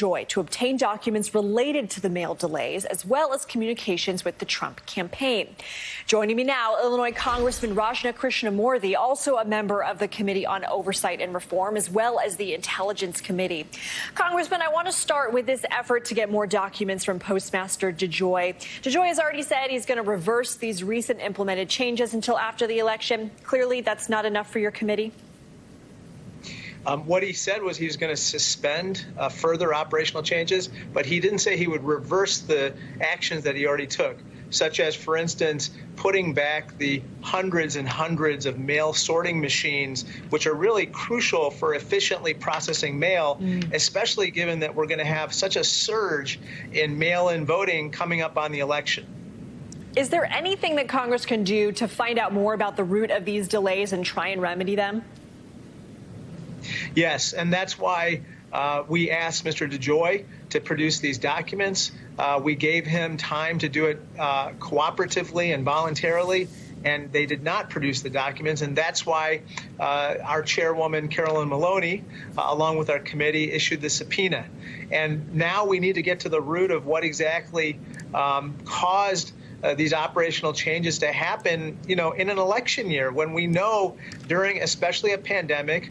DeJoy to obtain documents related to the mail delays, as well as communications with the Trump campaign. Joining me now, Illinois Congressman Rajna Krishnamurthy, also a member of the Committee on Oversight and Reform, as well as the Intelligence Committee. Congressman, I want to start with this effort to get more documents from Postmaster DeJoy. DeJoy has already said he's going to reverse these recent implemented changes until after the election. Clearly, that's not enough for your committee. What he said was he was going to suspend further operational changes, but he didn't say he would reverse the actions that he already took, such as, for instance, putting back the hundreds and hundreds of mail sorting machines, which are really crucial for efficiently processing mail, especially given that we're going to have such a surge in mail-in voting coming up on the election. Is there anything that Congress can do to find out more about the root of these delays and try and remedy them? Yes, and that's why we asked Mr. DeJoy to produce these documents. We gave him time to do it cooperatively and voluntarily, and they did not produce the documents. And that's why our chairwoman, Carolyn Maloney, along with our committee, issued the subpoena. And now we need to get to the root of what exactly caused these operational changes to happen, in an election year, when we know during especially a pandemic,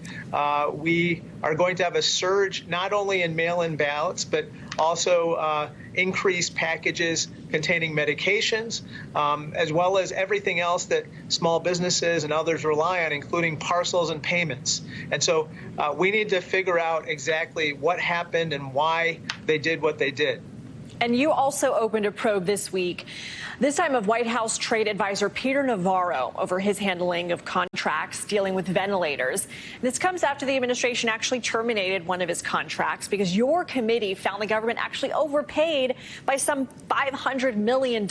we are going to have a surge not only in mail-in ballots, but also increased packages containing medications, as well as everything else that small businesses and others rely on, including parcels and payments. And so we need to figure out exactly what happened and why they did what they did. And you also opened a probe this week, this time of White House trade advisor Peter Navarro over his handling of contracts dealing with ventilators. This comes after the administration actually terminated one of his contracts because your committee found the government actually overpaid by some $500 million.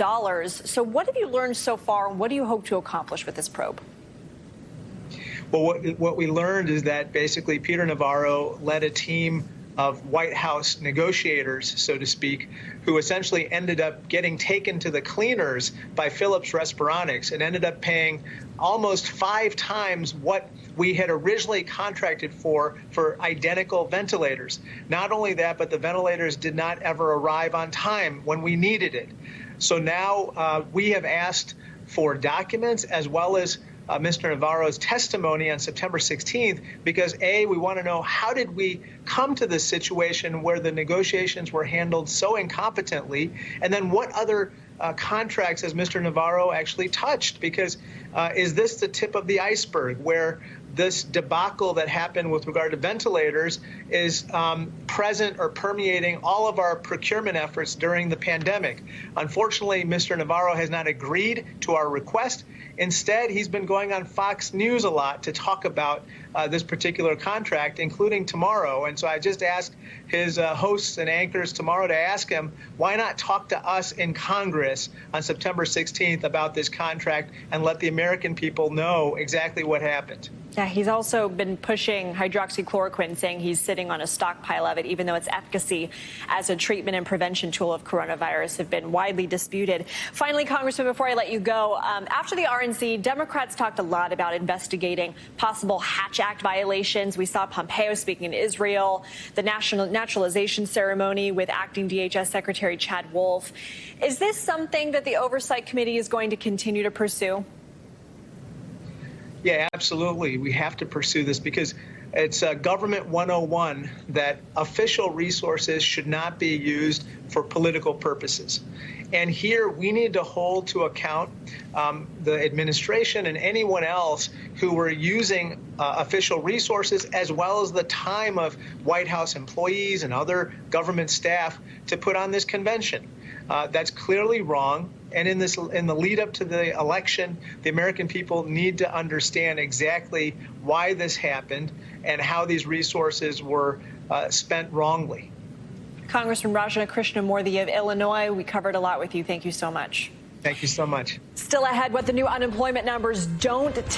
So what have you learned so far, and what do you hope to accomplish with this probe? Well, what we learned is that basically Peter Navarro led a team of White House negotiators, so to speak, who essentially ended up getting taken to the cleaners by Philips Respironics and ended up paying almost 5 times what we had originally contracted for identical ventilators. Not only that, but the ventilators did not ever arrive on time when we needed it. So now we have asked for documents as well as Mr. Navarro's testimony on September 16th, because A, we want to know how did we come to this situation where the negotiations were handled so incompetently, and then what other contracts has Mr. Navarro actually touched? Because is this the tip of the iceberg where this debacle that happened with regard to ventilators is present or permeating all of our procurement efforts during the pandemic? Unfortunately, Mr. Navarro has not agreed to our request. Instead, he's been going on Fox News a lot to talk about this particular contract, including tomorrow. And so I just asked his hosts and anchors tomorrow to ask him, why not talk to us in Congress on September 16th about this contract and let the American people know exactly what happened? Yeah, he's also been pushing hydroxychloroquine, saying he's sitting on a stockpile of it, even though its efficacy as a treatment and prevention tool of coronavirus have been widely disputed. Finally, Congressman, before I let you go, after the RNC, Democrats talked a lot about investigating possible Hatch Act violations. We saw Pompeo speaking in Israel, the national naturalization ceremony with acting DHS Secretary Chad Wolf. Is this something that the Oversight Committee is going to continue to pursue? Yeah, absolutely. We have to pursue this because it's Government 101 that official resources should not be used for political purposes. And here we need to hold to account the administration and anyone else who were using official resources as well as the time of White House employees and other government staff to put on this convention. That's clearly wrong. And in the lead up to the election, the American people need to understand exactly why this happened and how these resources were spent wrongly. Congressman Rajna Krishnamurthy of Illinois, we covered a lot with you. Thank you so much. Thank you so much. Still ahead, what the new unemployment numbers don't